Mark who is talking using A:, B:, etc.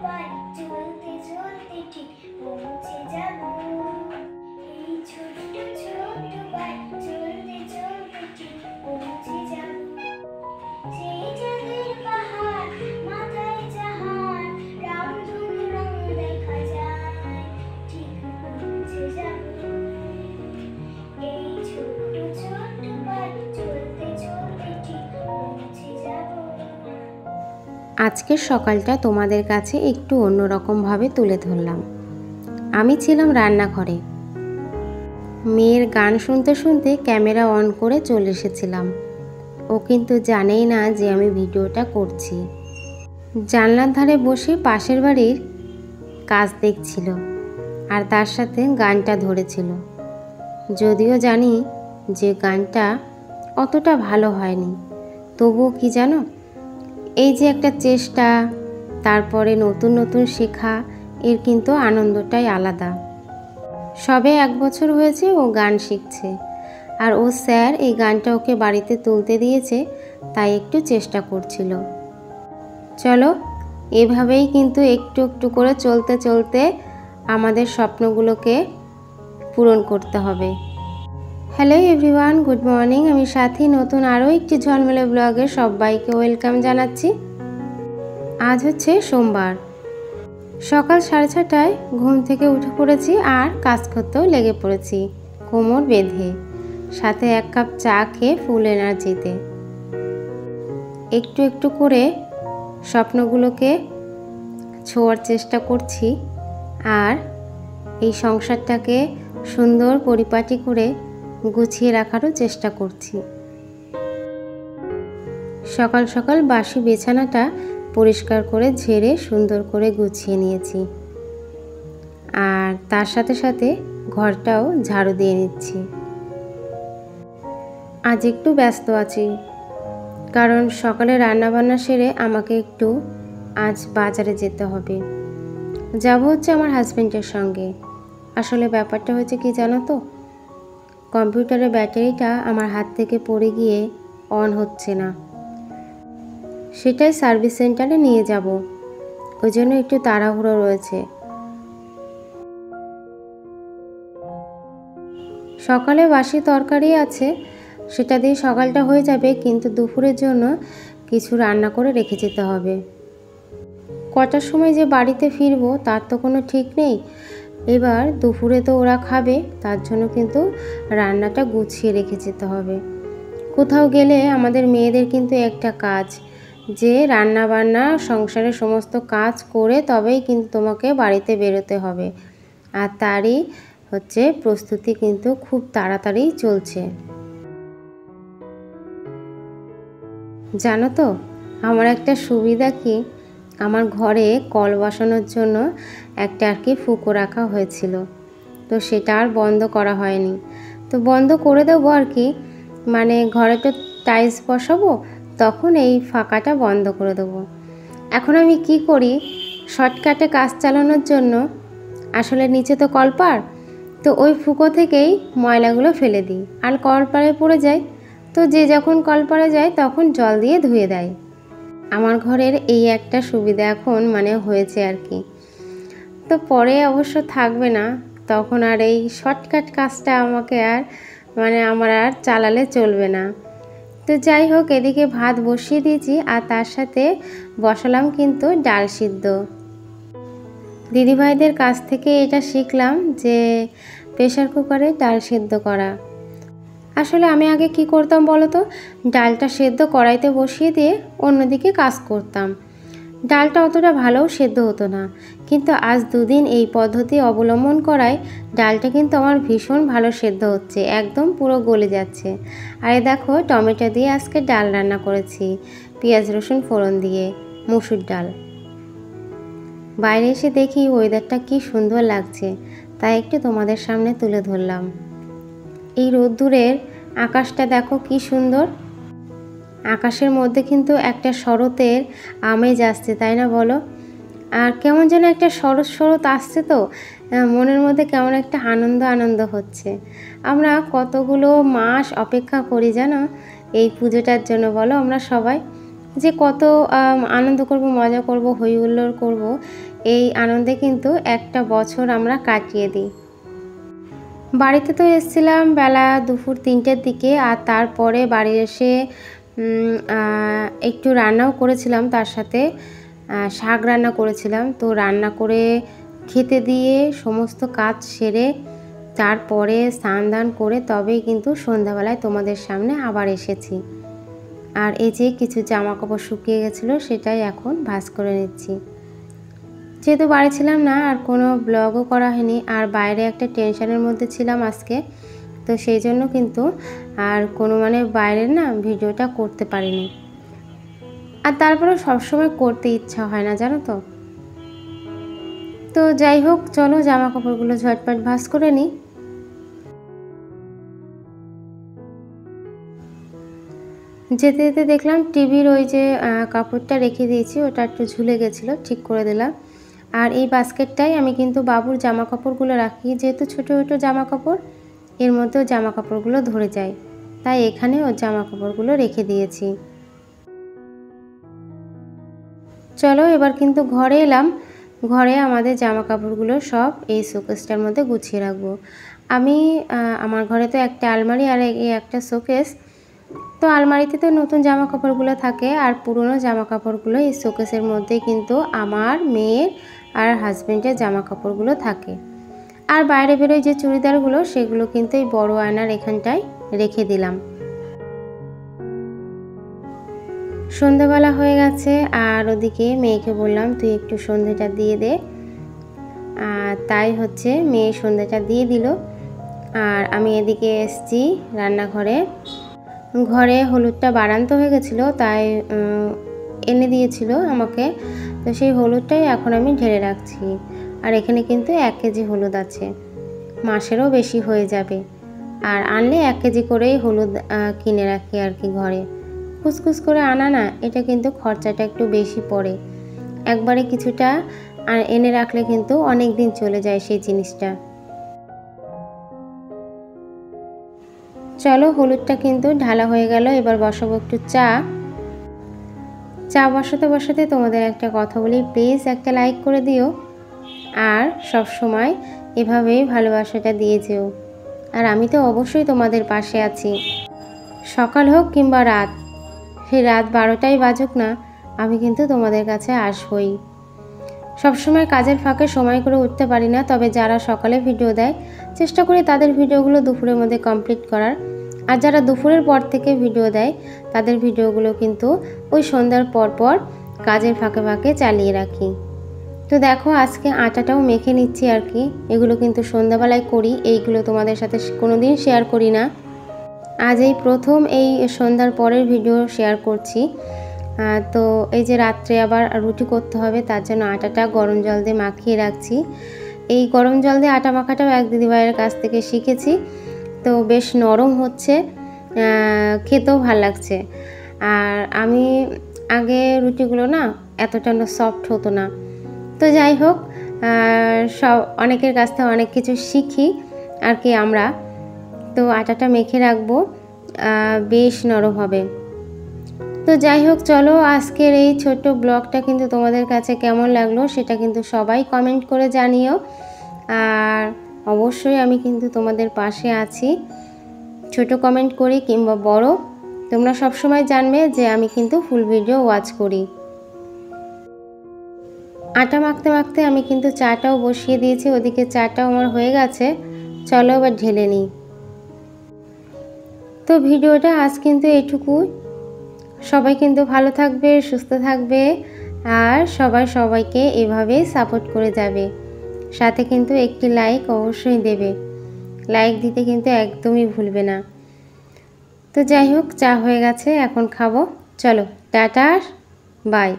A: পাই, চলতে চলতে ঠিক পৌঁছে যাব। এই ছোট্ট ছোট্ট পাই, চলতে চলতে ঠিক পৌঁছে যাব। সেই চাঁদের পাহাড়, মাথায় জাহাজ, রামধনু রং দেখা যায়, ঠিক পৌঁছে যাব। এই ছোট্ট ছোট্ট পাই, চলতে চলতে ঠিক পৌঁছে যাব।
B: আজকের সকালটা তোমাদের কাছে একটু অন্যরকমভাবে তুলে ধরলাম। আমি ছিলাম রান্নাঘরে, মেয়ের গান শুনতে শুনতে ক্যামেরা অন করে চলে এসেছিলাম। ও কিন্তু জানেই না যে আমি ভিডিওটা করছি। জানলার ধারে বসে পাশের বাড়ির কাজ দেখছিল আর তার সাথে গানটা ধরেছিল। যদিও জানি যে গানটা অতটা ভালো হয়নি, তবুও কি জানো, এই যে একটা চেষ্টা, তারপরে নতুন নতুন শেখা, এর কিন্তু আনন্দটাই আলাদা। সবে 1 বছর হয়েছে ও গান শিখছে, আর ও স্যার এই গানটা ওকে বাড়িতে তুলতে দিয়েছে, তাই একটু চেষ্টা করছিল। চলো, এভাবেই কিন্তু একটু একটু করে চলতে চলতে আমাদের স্বপ্নগুলোকে পূরণ করতে হবে। Hello everyone, good morning. আমি সাথী নতুন আরও একটি ঝলমলে ব্লগে সবাইকে ওয়েলকাম জানাচ্ছি। আজ হচ্ছে সোমবার, সকাল 6:30টায় ঘুম থেকে উঠে পড়েছি আর কাজ করতেও লেগে পড়েছি কোমর বেঁধে, সাথে 1 কাপ চা খেয়ে ফুল এনার্জিতে। একটু একটু করে স্বপ্নগুলোকে ছোঁয়ার চেষ্টা করছি আর এই সংসারটাকে সুন্দর পরিপাটি করে গুছিয়ে রাখারও চেষ্টা করছি। সকাল সকাল বাসি বিছানাটা পরিষ্কার করে ঝেড়ে সুন্দর করে গুছিয়ে নিয়েছি, আর তার সাথে সাথে ঘরটাও ঝাড়ু দিয়ে নিচ্ছি। আজ একটু ব্যস্ত আছি, কারণ সকালে রান্নাবান্না সেরে আমাকে একটু আজ বাজারে যেতে হবে। যাব হচ্ছে আমার হাজব্যান্ডের সঙ্গে। আসলে ব্যাপারটা হয়েছে কি জানো তো, কম্পিউটারের ব্যাটারিটা আমার হাত থেকে পড়ে গিয়ে অন হচ্ছে না, সেটাই সার্ভিস সেন্টারে নিয়ে যাব। ওই জন্য একটু তাড়াহুড়ো রয়েছে। সকালে বাসি তরকারি আছে, সেটা দিয়ে সকালটা হয়ে যাবে, কিন্তু দুপুরের জন্য কিছু রান্না করে রেখে যেতে হবে। কটার সময় যে বাড়িতে ফিরবো তার তো কোনো ঠিক নেই। এবার দুপুরে তো ওরা খাবে, তার জন্য কিন্তু রান্নাটা গুছিয়ে রেখে যেতে হবে। কোথাও গেলে আমাদের মেয়েদের কিন্তু একটা কাজ, যে রান্না বান্না সংসারের সমস্ত কাজ করে তবেই কিন্তু তোমাকে বাড়িতে বেরোতে হবে, আর তারই হচ্ছে প্রস্তুতি কিন্তু খুব তাড়াতাড়ি চলছে। জানো তো, আমার একটা সুবিধা কি, আমার ঘরে কল বসানোর জন্য একটা আর কি ফুঁকো রাখা হয়েছিল, তো সেটা আর বন্ধ করা হয়নি। তো বন্ধ করে দেবো আর কি, মানে ঘরে তো টাইলস বসাবো, তখন এই ফাঁকাটা বন্ধ করে দেবো। এখন আমি কি করি, শর্টকাটে কাজ চালানোর জন্য, আসলে নিচে তো কলপার, তো ওই ফুঁকো থেকেই ময়লাগুলো ফেলে দিই আর কলপারে পড়ে যায়। তো যে যখন কলপারে যায় তখন জল দিয়ে ধুয়ে দেয়। আমার ঘরের এই একটা সুবিধা এখন মানে হয়েছে আর কি। তো পরে অবশ্য থাকবে না, তখন আর এই শর্টকাট কাজটা আমাকে আর আমার আর চালালে চলবে না। তো যাই হোক, এদিকে ভাত বসিয়ে দিয়েছি আর তার সাথে বসালাম কিন্তু ডাল সিদ্ধ। দিদিভাইদের কাছ থেকে এটা শিখলাম যে প্রেশার কুকারে ডাল সিদ্ধ করা। আসলে আমি আগে কি করতাম বলো তো, ডালটা সেদ্ধ কড়াইতে বসিয়ে দিয়ে অন্যদিকে কাজ করতাম। ডালটা অতটা ভালোও সেদ্ধ হতো না, কিন্তু আজ 2 দিন এই পদ্ধতি অবলম্বন করায় ডালটা কিন্তু আমার ভীষণ ভালো সেদ্ধ হচ্ছে, একদম পুরো গলে যাচ্ছে। আর এই দেখো, টমেটো দিয়ে আজকে ডাল রান্না করেছি, পেঁয়াজ রসুন ফোড়ন দিয়ে, মুসুর ডাল। বাইরে এসে দেখি ওয়েদারটা কি সুন্দর লাগছে, তাই একটু তোমাদের সামনে তুলে ধরলাম। এই রোদ্দুরের আকাশটা দেখো কি সুন্দর, আকাশের মধ্যে কিন্তু একটা শরতের আমেজ আসছে, তাই না বলো? আর কেমন যেন একটা শরৎ শরৎ আসছে, তো মনের মধ্যে কেমন একটা আনন্দ আনন্দ হচ্ছে। আমরা কতগুলো মাস অপেক্ষা করি জানো এই পুজোটার জন্য, বলো? আমরা সবাই যে কত আনন্দ করব, মজা করব, হই হুল্লোড় করব, এই আনন্দে কিন্তু একটা বছর আমরা কাটিয়ে দিই। বাড়িতে তো এসেছিলাম বেলা দুপুর 3টের দিকে, আর তারপরে বাড়ি এসে একটু রান্নাও করেছিলাম, তার সাথে শাক রান্না করেছিলাম। তো রান্না করে খেতে দিয়ে সমস্ত কাজ সেরে তারপরে স্নান দান করে তবেই কিন্তু সন্ধ্যাবেলায় তোমাদের সামনে আবার এসেছি। আর এই যে কিছু জামা কাপড় শুকিয়ে গেছিলো, সেটাই এখন ভাঁজ করে নিচ্ছি। যেহেতু বাড়ি ছিলাম না, আর কোনো ব্লগও করা হয়নি, আর বাইরে একটা টেনশনের মধ্যে ছিলাম আজকে, তো সেই জন্য কিন্তু আর কোনো বাইরের না ভিডিওটা করতে পারিনি। আর তারপরে সবসময় করতে ইচ্ছা হয় না, জানো তো। তো যাই হোক, চলো জামা কাপড়গুলো ঝটপট ভাঁজ করে নিই। যেতে যেতে দেখলাম টিভির ওই যে কাপড়টা রেখে দিয়েছি, ওটা একটু ঝুলে গেছিলো, ঠিক করে দিলাম। আর এই বাস্কেটটাই আমি কিন্তু বাবুর জামা কাপড়গুলো রাখি, যেহেতু ছোটো ছোটো জামা কাপড়, এর মধ্যেও জামা কাপড়গুলো ধরে যায়, তাই এখানে ওর জামা কাপড়গুলো রেখে দিয়েছি। চলো এবার কিন্তু ঘরে এলাম। ঘরে আমাদের জামা কাপড়গুলো সব এই শোকেসটার মধ্যে গুছিয়ে রাখবো। আমি আমার ঘরে তো একটা আলমারি আর এই একটা শোকেস, তো আলমারিতে তো নতুন জামা কাপড়গুলো থাকে, আর পুরনো জামা কাপড়গুলো এই শোকেসের মধ্যে কিন্তু আমার মেয়ের আর হাজব্যান্ডের জামা কাপড়গুলো থাকে। আর বাইরে বেরোয় যে চুড়িদারগুলো, সেগুলো কিন্তু এই বড় আয়নার এখানটায় রেখে দিলাম। সন্ধ্যাবেলা হয়ে গেছে, আর ওদিকে মেয়েকে বললাম তুই একটু সন্ধ্যাটা দিয়ে দে, আর তাই হচ্ছে মেয়ে সন্ধ্যাটা দিয়ে দিল। আর আমি এদিকে এসছি রান্নাঘরে। ঘরে হলুদটা বাড়ান্ত হয়ে গেছিলো, তাই এনে দিয়েছিল আমাকে, তো সেই হলুদটাই এখন আমি ঢেলে রাখছি। আর এখানে কিন্তু 1 কেজি হলুদ আছে, মাসেরও বেশি হয়ে যাবে। আর আনলে 1 কেজি করেই হলুদ কিনে রাখি আর কি ঘরে। খুসখুস করে আনা না, এটা কিন্তু খরচাটা একটু বেশি পড়ে। একবারে কিছুটা এনে রাখলে কিন্তু অনেক দিন চলে যায় সেই জিনিসটা। চলো হলুদটা কিন্তু ঢালা হয়ে গেল, এবার বসাবো একটু চা। চা বসাতে বসাতে তোমাদের একটা কথা বলি, প্লিজ একটা লাইক করে দিও, আর সব সময় এভাবেই ভালোবাসাটা দিয়ে যেও। আর আমি তো অবশ্যই তোমাদের পাশে আছি, সকাল হোক কিংবা রাত, সেই রাত 12টাই বাজুক না, আমি কিন্তু তোমাদের কাছে আসবই। সবসময় কাজের ফাঁকে সময় করে উঠতে পারি না, তবে যারা সকালে ভিডিও দেয় চেষ্টা করি তাদের ভিডিওগুলো দুপুরের মধ্যে কমপ্লিট করার। আর যারা দুপুরের পর থেকে ভিডিও দেয় তাদের ভিডিওগুলো কিন্তু ওই সন্ধ্যার পর পর কাজের ফাঁকে ফাঁকে চালিয়ে রাখি। তো দেখো আজকে আটাটাও মেখে নিচ্ছি আর কি। এগুলো কিন্তু সন্ধ্যাবেলায় করি, এইগুলো তোমাদের সাথে কোনোদিন শেয়ার করি না। আজ এই প্রথম এই সন্ধ্যার পরের ভিডিও শেয়ার করছি। তো এই যে রাত্রে আবার রুটি করতে হবে, তার জন্য আটাটা গরম জল দিয়ে মাখিয়ে রাখছি। এই গরম জল দিয়ে আটা মাখাটাও এক দিদিভাইয়ের কাছ থেকে শিখেছি, তো বেশ নরম হচ্ছে, খেতেও ভাল লাগছে। আর আমি আগে রুটিগুলো না এতটা সফট হতো না। তো যাই হোক, সব অনেকের কাছ থেকে অনেক কিছু শিখি আর কি আমরা। তো আটাটা মেখে রাখবো, বেশ নরম হবে। তো যাই হোক, চলো আজকের এই ছোট্ট ব্লগটা কিন্তু তোমাদের কাছে কেমন লাগলো সেটা কিন্তু সবাই কমেন্ট করে জানিও। আর অবশ্যই আমি কিন্তু তোমাদের পাশে আছি, ছোট কমেন্ট করি কিংবা বড়, তোমরা সবসময় জানবে যে আমি কিন্তু ফুল ভিডিও ওয়াচ করি। আটা মাখতে মাখতে আমি কিন্তু চাটাও বসিয়ে দিয়েছি, ওদিকে চাটাও আমার হয়ে গেছে। চলো এবার ঢেলে নিই। তো ভিডিওটা আজ কিন্তু এইটুকুই। সবাই কিন্তু ভালো থাকবে, সুস্থ থাকবে, আর সবাই সবাইকে এভাবে সাপোর্ট করে যাবে। সাথে কিন্তু একটি লাইক অবশ্যই দেবে, লাইক দিতে কিন্তু একদমই ভুলবে না। তো যাই হোক, চা হয়ে গেছে, এখন খাবো। চলো টাটা, বাই।